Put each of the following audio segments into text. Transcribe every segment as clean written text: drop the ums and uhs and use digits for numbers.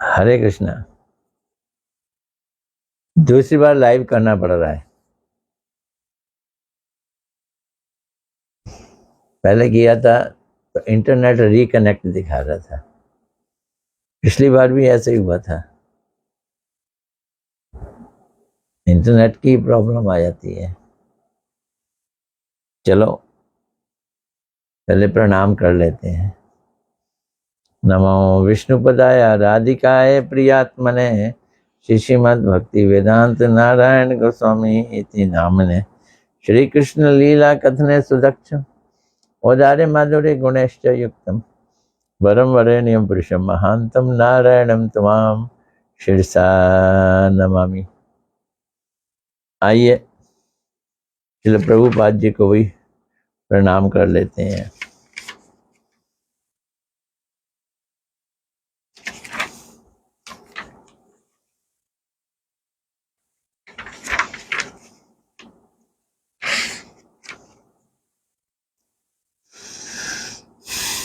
हरे कृष्णा। दूसरी बार लाइव करना पड़ रहा है। पहले किया था तो इंटरनेट रिकनेक्ट दिखा रहा था। पिछली बार भी ऐसे ही हुआ था, इंटरनेट की प्रॉब्लम आ जाती है। चलो पहले प्रणाम कर लेते हैं। नमो विष्णुपदाय राधिकाय प्रियात्मने श्रीमद् भक्ति वेदांत नारायण गोस्वामी इति नामने श्री कृष्ण लीला कथने सुदक्ष औदार्य माधुर्य गुणेश्च युक्तम वरम वरेण्यम पुरुषम महांतम नारायणम तमाम शिरसा नमामि। आइए श्रील प्रभुपाद जी को भी प्रणाम कर लेते हैं।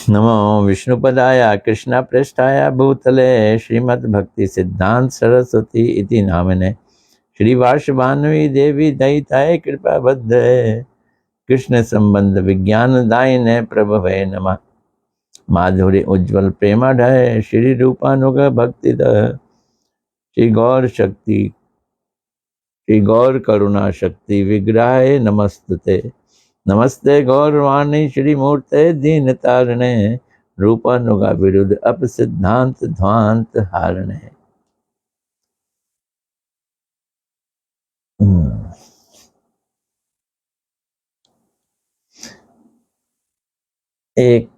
नमो विष्णुपदाय कृष्ण पृष्ठाय भूतले श्रीमद् भक्ति सिद्धांत सरस्वती इति नामने श्री वार्षभानुवी देवी दयिताय कृपा बद्ध कृष्ण संबंध विज्ञान दायिने प्रभवे नमः। माधुर्य उज्ज्वल प्रेमाढय श्री रूपानुग भक्ति श्री गौर शक्ति श्री गौर करुणा शक्ति विग्रहाय नमस्तुते। नमस्ते गौरवाणी श्री मूर्ते दीन तारणे रूपानुगा विरुद्ध अप सिद्धांत ध्वांत हारणे। एक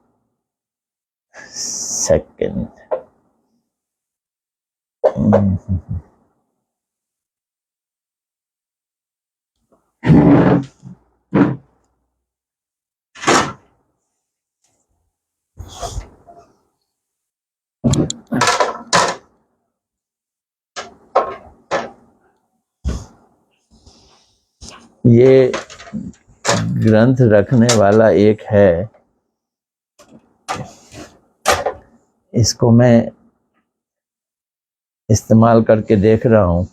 सेकंड। ये ग्रंथ रखने वाला एक है, इसको मैं इस्तेमाल करके देख रहा हूं।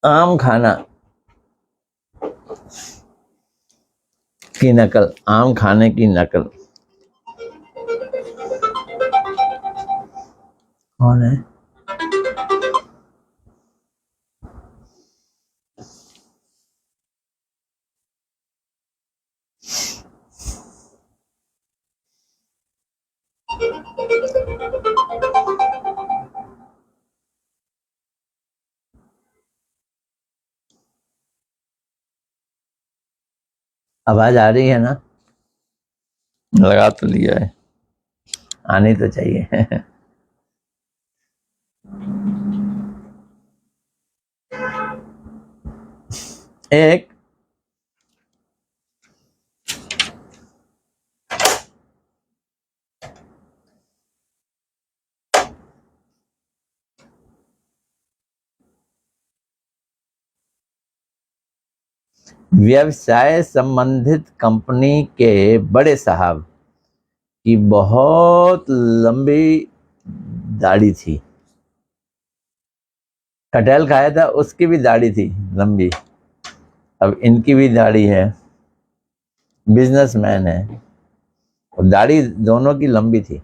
आम खाना की नकल, आम खाने की नकल। कौन है? आवाज आ रही है ना? लगा तो लिया है, आनी तो चाहिए। एक व्यवसाय संबंधित कंपनी के बड़े साहब की बहुत लंबी दाढ़ी थी। कटहल खाया था, उसकी भी दाढ़ी थी लंबी। अब इनकी भी दाढ़ी है, बिजनेसमैन है, और दाढ़ी दोनों की लंबी थी।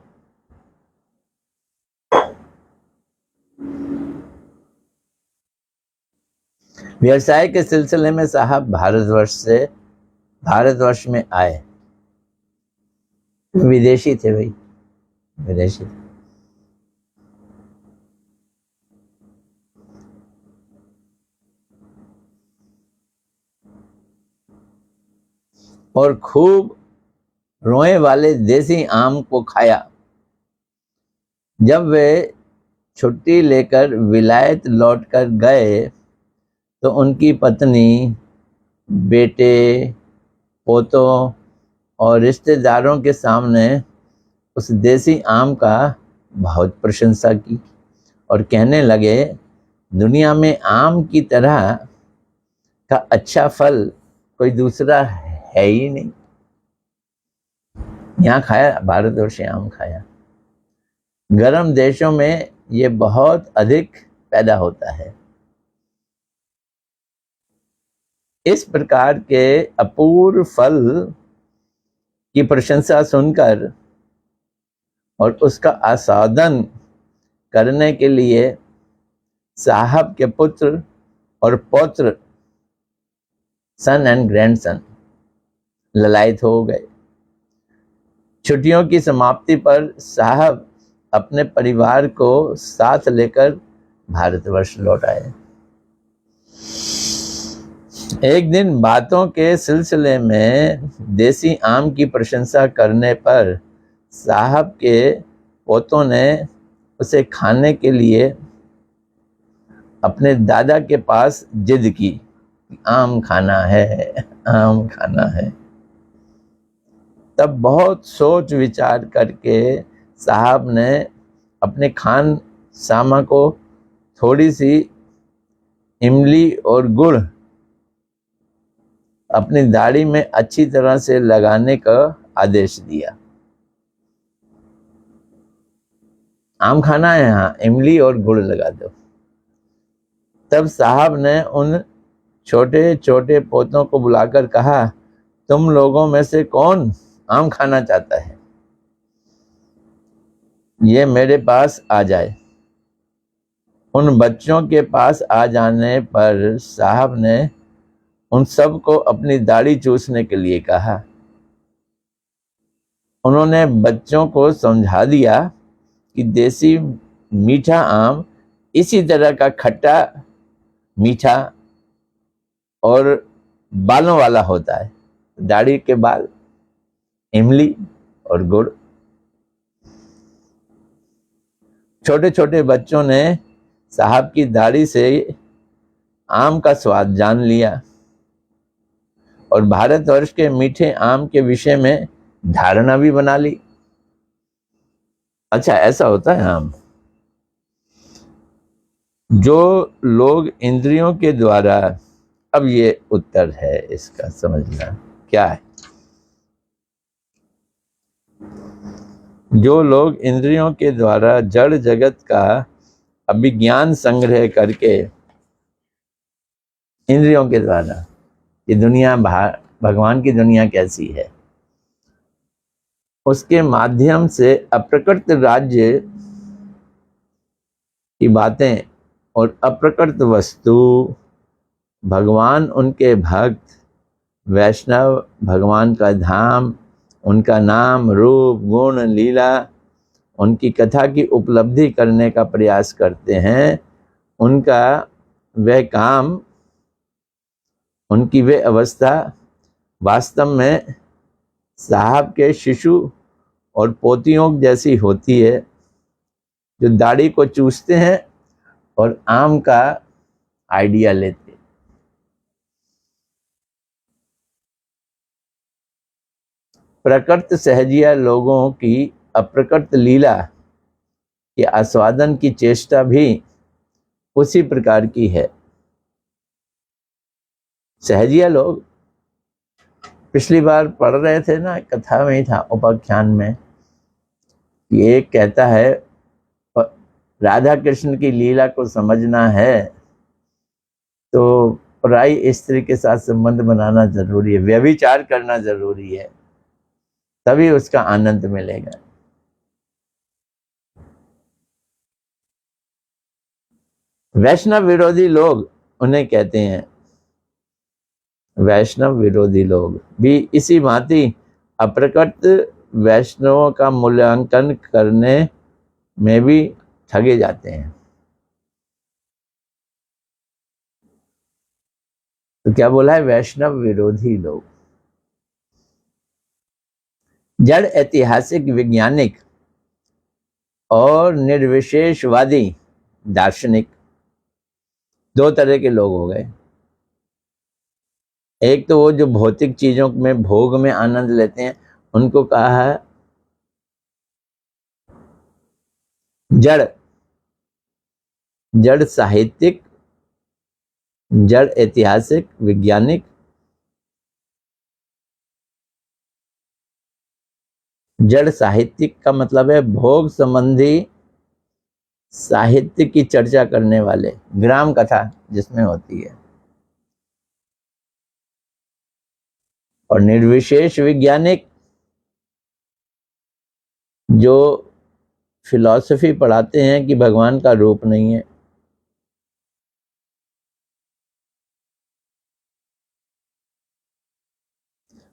व्यवसाय के सिलसिले में साहब भारतवर्ष में आए। विदेशी थे भाई, विदेशी थे। और खूब रोए वाले देसी आम को खाया। जब वे छुट्टी लेकर विलायत लौटकर गए तो उनकी पत्नी, बेटे पोतों और रिश्तेदारों के सामने उस देसी आम का बहुत प्रशंसा की और कहने लगे, दुनिया में आम की तरह का अच्छा फल कोई दूसरा है ही नहीं। यहाँ खाया, भारतवर्ष आम खाया। गर्म देशों में ये बहुत अधिक पैदा होता है। इस प्रकार के अपूर्व फल की प्रशंसा सुनकर और उसका आस्वादन करने के लिए साहब के पुत्र और पौत्र, सन एंड ग्रैंडसन, ललायत हो गए। छुट्टियों की समाप्ति पर साहब अपने परिवार को साथ लेकर भारतवर्ष लौट आए। एक दिन बातों के सिलसिले में देसी आम की प्रशंसा करने पर साहब के पोतों ने उसे खाने के लिए अपने दादा के पास जिद की, आम खाना है, आम खाना है। तब बहुत सोच विचार करके साहब ने अपने खान सामा को थोड़ी सी इमली और गुड़ अपनी दाढ़ी में अच्छी तरह से लगाने का आदेश दिया। आम खाना है, हाँ, इमली और गुड़ लगा दो। तब साहब ने उन छोटे छोटे पोतों को बुलाकर कहा, तुम लोगों में से कौन आम खाना चाहता है, ये मेरे पास आ जाए। उन बच्चों के पास आ जाने पर साहब ने उन सब को अपनी दाढ़ी चूसने के लिए कहा। उन्होंने बच्चों को समझा दिया कि देसी मीठा आम इसी तरह का खट्टा, मीठा और बालों वाला होता है। दाढ़ी के बाल, इमली और गुड़। छोटे छोटे बच्चों ने साहब की दाढ़ी से आम का स्वाद जान लिया और भारतवर्ष के मीठे आम के विषय में धारणा भी बना ली। अच्छा, ऐसा होता है आम। जो लोग इंद्रियों के द्वारा, अब ये उत्तर है इसका, समझना क्या है। जो लोग इंद्रियों के द्वारा जड़ जगत का अभिज्ञान संग्रह करके, इंद्रियों के द्वारा ये दुनिया, भगवान की दुनिया कैसी है, उसके माध्यम से अप्रकृत राज्य की बातें और अप्रकृत वस्तु, भगवान, उनके भक्त, वैष्णव, भगवान का धाम, उनका नाम, रूप, गुण, लीला, उनकी कथा की उपलब्धि करने का प्रयास करते हैं, उनका वह काम, उनकी वह अवस्था वास्तव में साहब के शिशु और पोतियों जैसी होती है, जो दाढ़ी को चूसते हैं और आम का आइडिया लेते हैं। प्रकृत सहजिया लोगों की अप्रकृत लीला के आस्वादन की चेष्टा भी उसी प्रकार की है। सहजिया लोग, पिछली बार पढ़ रहे थे ना, कथा में ही था, उपाख्यान में, ये कहता है राधा कृष्ण की लीला को समझना है तो पराई स्त्री के साथ संबंध बनाना जरूरी है, व्यभिचार करना जरूरी है, तभी उसका आनंद मिलेगा। वैष्णव विरोधी लोग उन्हें कहते हैं। वैष्णव विरोधी लोग भी इसी भांति अप्रकट वैष्णवों का मूल्यांकन करने में भी ठगे जाते हैं। तो क्या बोला है, वैष्णव विरोधी लोग। जड़ ऐतिहासिक वैज्ञानिक और निर्विशेषवादी दार्शनिक, दो तरह के लोग हो गए। एक तो वो जो भौतिक चीजों में भोग में आनंद लेते हैं, उनको कहा है जड़। जड़ साहित्यिक, जड़ ऐतिहासिक, वैज्ञानिक। जड़ साहित्यिक का मतलब है भोग संबंधी साहित्य की चर्चा करने वाले, ग्राम कथा जिसमें होती है। और निर्विशेष वैज्ञानिक जो फिलॉसफी पढ़ाते हैं कि भगवान का रूप नहीं है।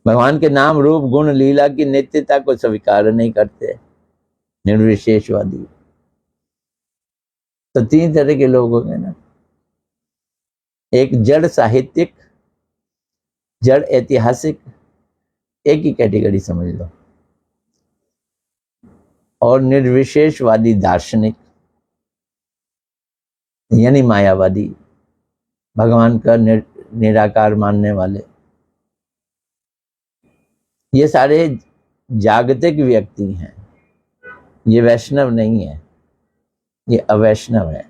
भगवान के नाम रूप गुण लीला की नित्यता को स्वीकार नहीं करते, निर्विशेषवादी। तो तीन तरह के लोग हो गए ना, एक जड़ साहित्यिक, जड़ ऐतिहासिक, एक ही कैटेगरी समझ लो, और निर्विशेषवादी दार्शनिक यानी मायावादी, भगवान का निराकार मानने वाले। ये सारे जागतिक व्यक्ति हैं, ये वैष्णव नहीं है, ये अवैष्णव है।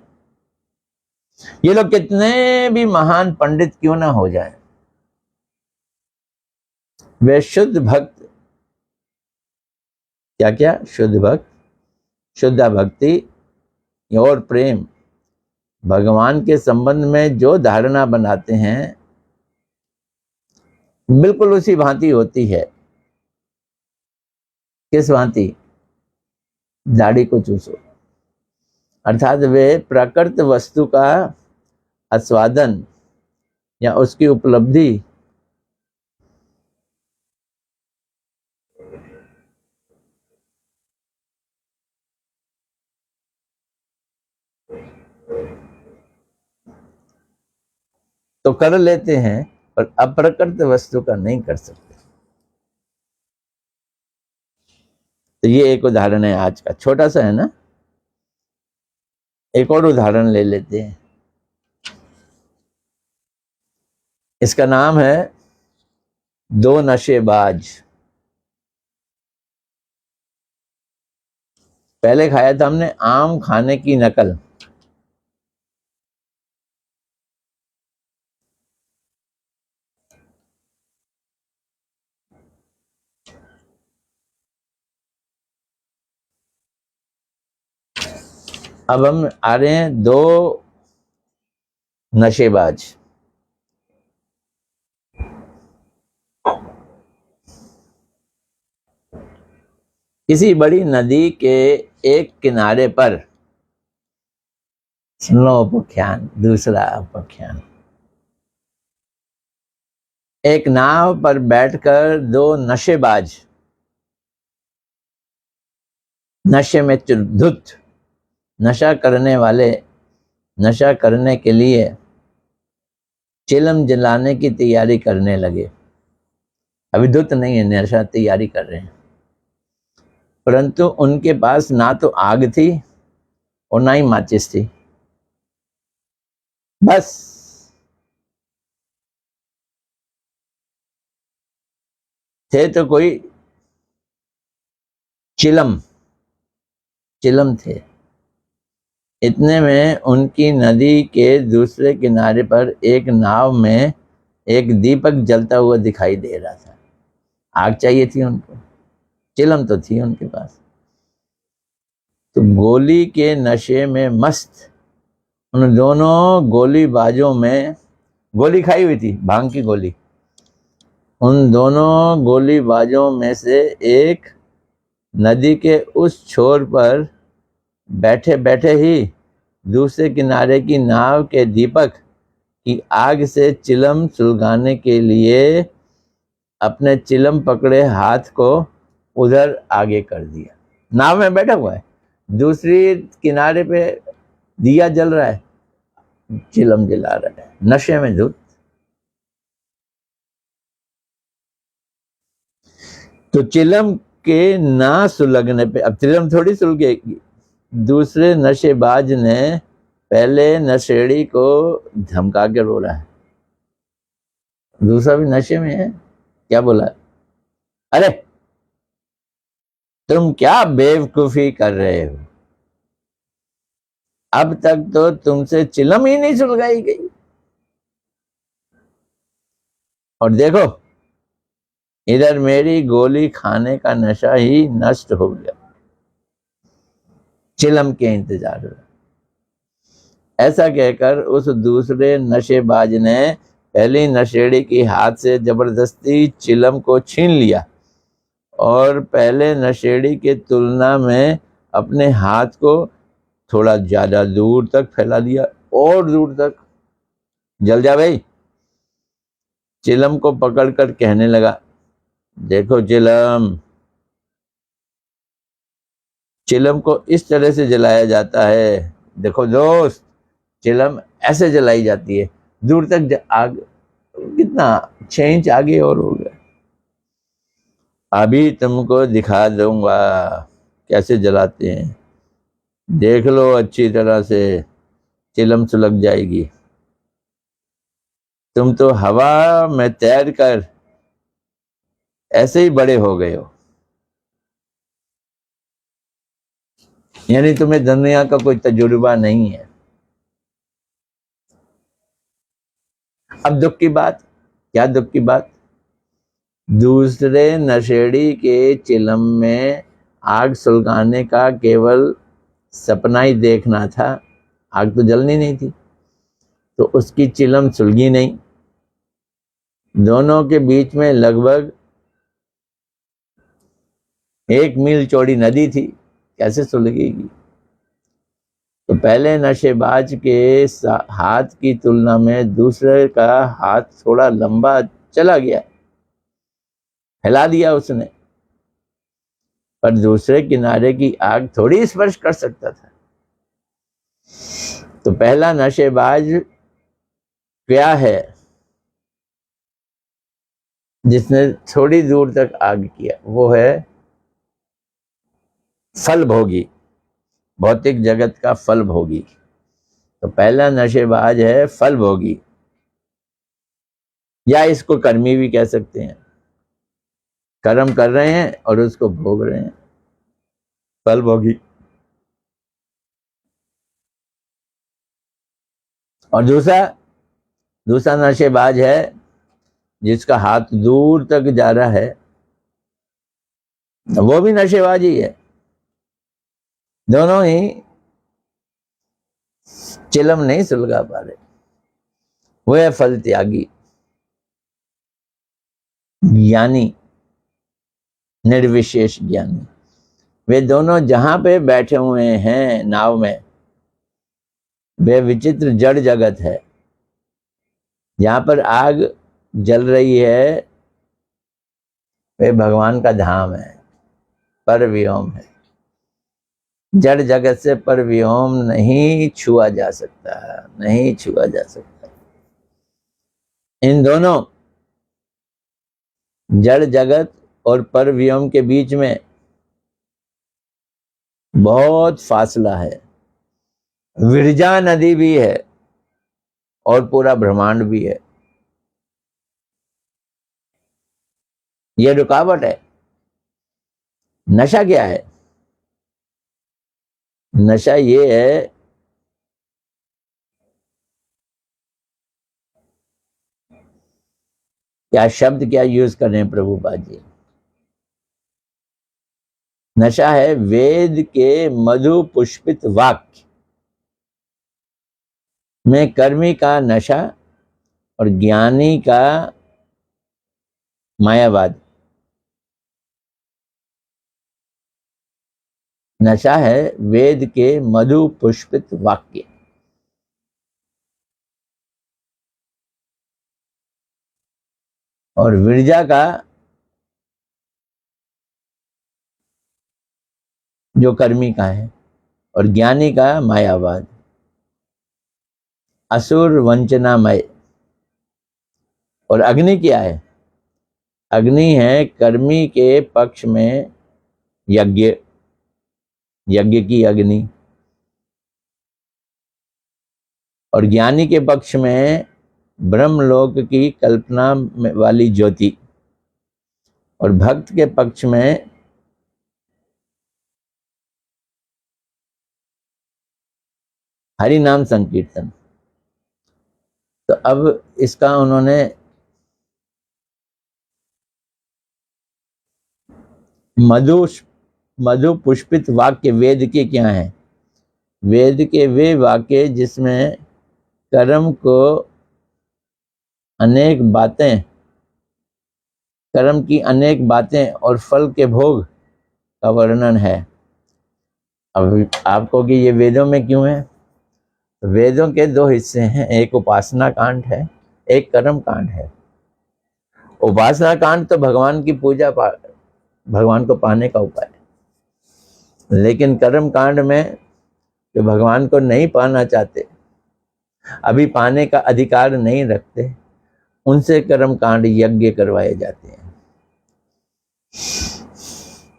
ये लोग कितने भी महान पंडित क्यों ना हो जाए, वे शुद्ध भक्त, क्या क्या, शुद्ध भक्त, शुद्ध भक्ति और प्रेम, भगवान के संबंध में जो धारणा बनाते हैं बिल्कुल उसी भांति होती है। किस भांति? दाढ़ी को चूसो। अर्थात वे प्राकृत वस्तु का आस्वादन या उसकी उपलब्धि तो कर लेते हैं, पर अप्रकृत वस्तु का नहीं कर सकते। तो ये एक उदाहरण है आज का, छोटा सा है ना। एक और उदाहरण ले लेते हैं, इसका नाम है दो नशेबाज। पहले खाया था हमने आम खाने की नकल। अब हम आ रहे हैं दो नशेबाज। किसी बड़ी नदी के एक किनारे पर, सुन लो उपाख्यान, दूसरा उपाख्यान। एक नाव पर बैठकर दो नशेबाज, नशे में धुत, नशा करने वाले, नशा करने के लिए चिलम जलाने की तैयारी करने लगे। अभी धुत नहीं है, नशा तैयारी कर रहे हैं, परंतु उनके पास ना तो आग थी और ना ही माचिस थी। बस थे तो कोई चिलम थे। इतने में उनकी नदी के दूसरे किनारे पर एक नाव में एक दीपक जलता हुआ दिखाई दे रहा था। आग चाहिए थी उनको, चिलम तो थी उनके पास। तो गोली के नशे में मस्त उन दोनों गोलीबाजों में, गोली खाई हुई थी, भांग की गोली, उन दोनों गोलीबाजों में से एक नदी के उस छोर पर बैठे बैठे ही दूसरे किनारे की नाव के दीपक की आग से चिलम सुलगाने के लिए अपने चिलम पकड़े हाथ को उधर आगे कर दिया। नाव में बैठा हुआ है, दूसरी किनारे पे दिया जल रहा है, चिलम जला रहा है, नशे में धुत। तो चिलम के ना सुलगने पे, अब चिलम थोड़ी सुलगेगी, दूसरे नशेबाज ने पहले नशेड़ी को धमका के रोला है, दूसरा भी नशे में है। क्या बोला? अरे तुम क्या बेवकूफी कर रहे हो, अब तक तो तुमसे चिलम ही नहीं सुलगाई गई, और देखो इधर मेरी गोली खाने का नशा ही नष्ट हो गया चिलम के इंतजार में। ऐसा कहकर उस दूसरे नशेबाज ने पहली नशेड़ी की हाथ से जबरदस्ती चिलम को छीन लिया और पहले नशेड़ी के तुलना में अपने हाथ को थोड़ा ज्यादा दूर तक फैला दिया, और दूर तक। जल जा भाई। चिलम को पकड़कर कहने लगा, देखो चिलम, चिलम को इस तरह से जलाया जाता है। देखो दोस्त, चिलम ऐसे जलाई जाती है, दूर तक आग, कितना 6 इंच आगे और हो गया। अभी तुमको दिखा दूंगा कैसे जलाते हैं, देख लो अच्छी तरह से, चिलम सुलग जाएगी। तुम तो हवा में तैर कर ऐसे ही बड़े हो गए हो, यानी तुम्हें दुनिया का कोई तजुर्बा नहीं है। अब दुख की बात, क्या दुख की बात? दूसरे नशेड़ी के चिलम में आग सुलगाने का केवल सपना ही देखना था, आग तो जलनी नहीं थी, तो उसकी चिलम सुलगी नहीं। दोनों के बीच में लगभग 1 मील चौड़ी नदी थी, कैसे सुलगेगी? तो पहले नशेबाज के हाथ की तुलना में दूसरे का हाथ थोड़ा लंबा चला गया, हिला दिया उसने, पर दूसरे किनारे की आग थोड़ी स्पर्श कर सकता था। तो पहला नशेबाज क्या है जिसने थोड़ी दूर तक आग किया, वो है फल भोगी, भौतिक जगत का फल भोगी। तो पहला नशेबाज है फल भोगी, या इसको कर्मी भी कह सकते हैं। कर्म कर रहे हैं और उसको भोग रहे हैं, फल भोगी। और दूसरा नशेबाज है जिसका हाथ दूर तक जा रहा है, वो भी नशेबाज ही है। दोनों ही चिलम नहीं सुलगा पा रहे। वो है फल त्यागी, ज्ञानी, निर्विशेष ज्ञानी। वे दोनों जहां पे बैठे हुए हैं नाव में, वे विचित्र जड़ जगत है। जहां पर आग जल रही है वे भगवान का धाम है, पर व्योम है। जड़ जगत से पर व्योम नहीं छुआ जा सकता, नहीं छुआ जा सकता। इन दोनों जड़ जगत और पर व्योम के बीच में बहुत फासला है। विरजा नदी भी है और पूरा ब्रह्मांड भी है। ये रुकावट है। नशा क्या है? नशा ये है, क्या शब्द क्या यूज कर रहे हैं प्रभुपाद जी? नशा है वेद के मधु पुष्पित वाक्य में कर्मी का नशा और ज्ञानी का मायावाद। नशा है वेद के मधु पुष्पित वाक्य, और विरजा का जो कर्मी का है, और ज्ञानी का मायावाद, असुर वंचनामय। और अग्नि क्या है? अग्नि है कर्मी के पक्ष में यज्ञ, यज्ञ की अग्नि, और ज्ञानी के पक्ष में ब्रह्मलोक की कल्पना वाली ज्योति, और भक्त के पक्ष में हरि नाम संकीर्तन। तो अब इसका उन्होंने मधु पुष्पित वाक्य वेद के क्या हैं? वेद के वे वाक्य जिसमें कर्म को अनेक बातें, कर्म की अनेक बातें और फल के भोग का वर्णन है। अब आपको कि ये वेदों में क्यों है? वेदों के दो हिस्से हैं, एक उपासना कांड है, एक कर्म कांड है। उपासना कांड तो भगवान की पूजा, भगवान को पाने का उपाय है। लेकिन कर्म कांड में जो भगवान को नहीं पाना चाहते, अभी पाने का अधिकार नहीं रखते, उनसे कर्म कांड यज्ञ करवाए जाते हैं।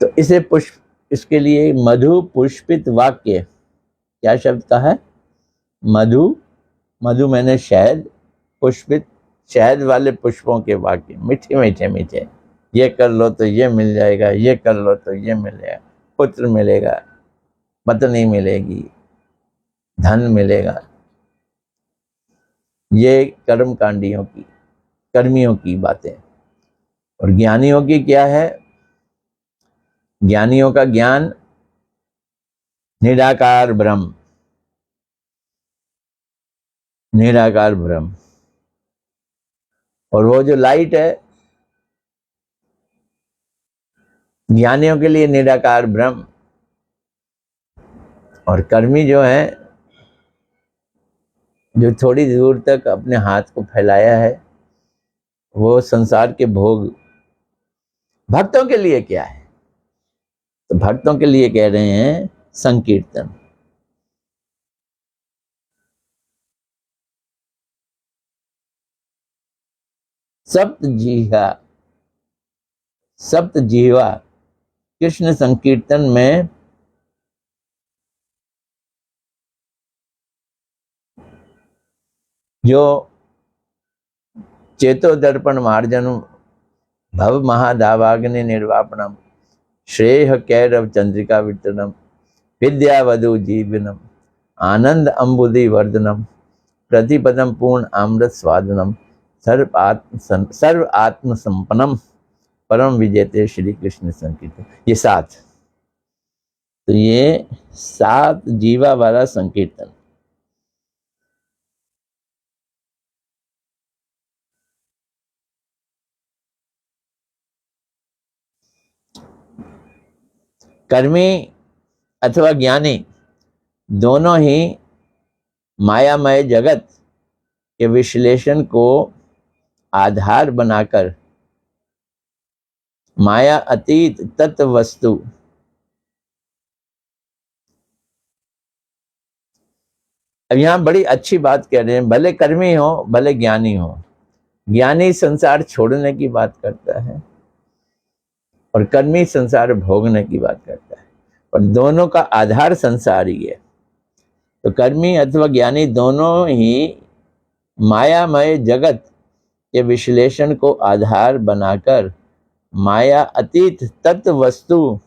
तो इसे इसके लिए मधु पुष्पित वाक्य, क्या शब्द का है? मधु मैंने शहद, पुष्पित शहद वाले पुष्पों के वाक्य, मीठे मीठे मीठे। ये कर लो तो ये मिल जाएगा, ये कर लो तो ये मिल जाएगा, पुत्र मिलेगा, पत्नी मिलेगी, धन मिलेगा। ये कर्मकांडियों की, कर्मियों की बातें। और ज्ञानियों की क्या है? ज्ञानियों का ज्ञान निराकार ब्रह्म, निराकार ब्रह्म। और वो जो लाइट है, ज्ञानियों के लिए निराकार ब्रह्म। और कर्मी जो है, जो थोड़ी दूर तक अपने हाथ को फैलाया है, वो संसार के भोग। भक्तों के लिए क्या है? तो भक्तों के लिए कह रहे हैं संकीर्तन। सप्त जीवा कृष्ण संकीर्तन में जो चेतो दर्पण मार्जनम, भव महादावाग्नि निर्वापणम, श्रेय कैरव चंद्रिका वितरणम, विद्यावधु जीवनम, आनंद अंबुदि वर्धनम, प्रतिपदम पूर्ण अमृत स्वादनम, सर्व आत्म संपन्नम, परम विजेते श्री कृष्ण संकीर्तन। ये 7, तो ये 7 जीवा वाला संकीर्तन। कर्मी अथवा ज्ञानी दोनों ही मायामय जगत के विश्लेषण को आधार बनाकर माया अतीत तत्व वस्तु, अब यहां बड़ी अच्छी बात कह रहे हैं, भले कर्मी हो भले ज्ञानी हो। ज्ञानी संसार छोड़ने की बात करता है और कर्मी संसार भोगने की बात करता है, और दोनों का आधार संसार ही है। तो कर्मी अथवा ज्ञानी दोनों ही मायामय जगत के विश्लेषण को आधार बनाकर माया अतीत तत्व वस्तु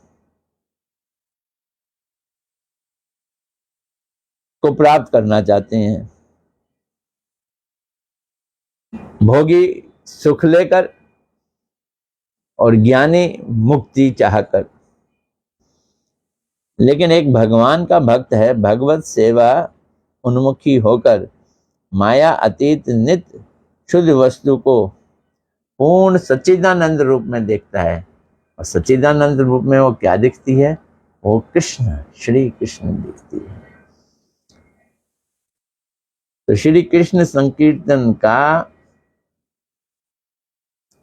को प्राप्त करना चाहते हैं। भोगी सुख लेकर और ज्ञानी मुक्ति चाहकर। लेकिन एक भगवान का भक्त है, भगवत सेवा उन्मुखी होकर माया अतीत नित्य शुद्ध वस्तु को पूर्ण सच्चिदानंद रूप में देखता है। और सच्चिदानंद रूप में वो क्या दिखती है? वो कृष्ण, श्री कृष्ण दिखती है। तो श्री कृष्ण संकीर्तन का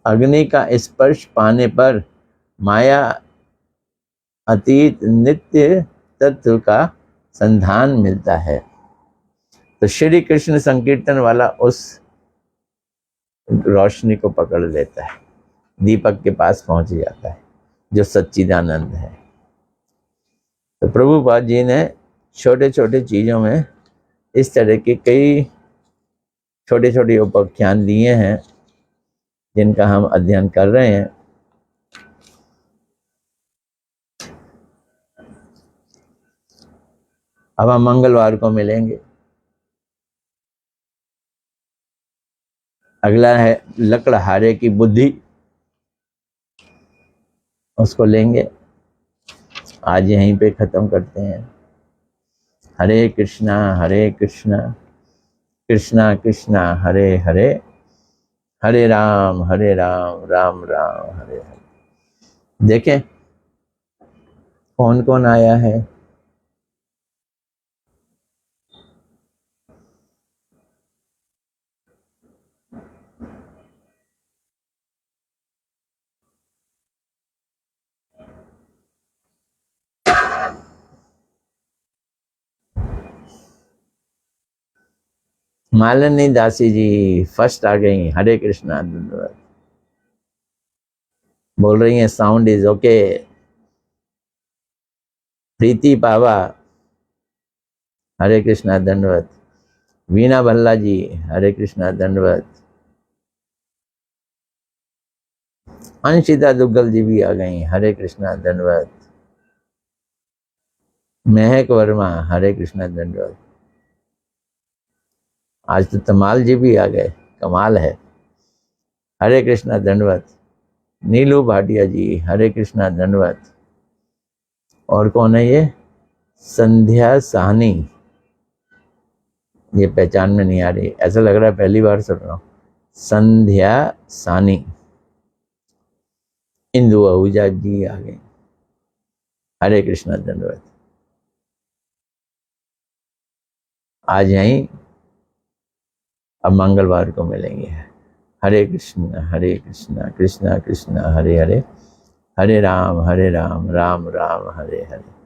अग्नि का स्पर्श पाने पर माया अतीत नित्य तत्व का संधान मिलता है। तो श्री कृष्ण संकीर्तन वाला उस रोशनी को पकड़ लेता है, दीपक के पास पहुंच जाता है, जो सच्चिदानंद है। तो प्रभुपाद जी ने छोटे छोटे चीजों में इस तरह के कई छोटे छोटे उपाख्यान दिए हैं जिनका हम अध्ययन कर रहे हैं। अब हम मंगलवार को मिलेंगे। अगला है लकड़हारे की बुद्धि, उसको लेंगे। आज यहीं पे ख़त्म करते हैं। हरे कृष्णा कृष्णा कृष्णा हरे हरे, हरे राम राम राम हरे हरे। देखें कौन कौन आया है। मालिनी दासी जी फर्स्ट आ गई। हरे कृष्णा धन्यवाद। बोल रही हैं साउंड इज ओके। प्रीति पावा हरे कृष्णा दंडवत। वीणा भल्ला जी हरे कृष्णा दंडवत। अंशिता दुग्गल जी भी आ गई। हरे कृष्णा दंडवत। महक वर्मा हरे कृष्णा दंडवत। आज तो तमाल जी भी आ गए, कमाल है। हरे कृष्णा दंडवत। नीलू भाटिया जी हरे कृष्णा दंडवत। और कौन है ये? संध्या साहनी। ये पहचान में नहीं आ रही, ऐसा लग रहा है पहली बार सुन रहा हूँ। संध्या सानी। इंदु आहूजा जी आ गए। हरे कृष्णा दंडवत। आज यहीं, अब मंगलवार को मिलेंगे। हरे कृष्णा कृष्णा कृष्णा हरे हरे, हरे राम राम राम हरे हरे।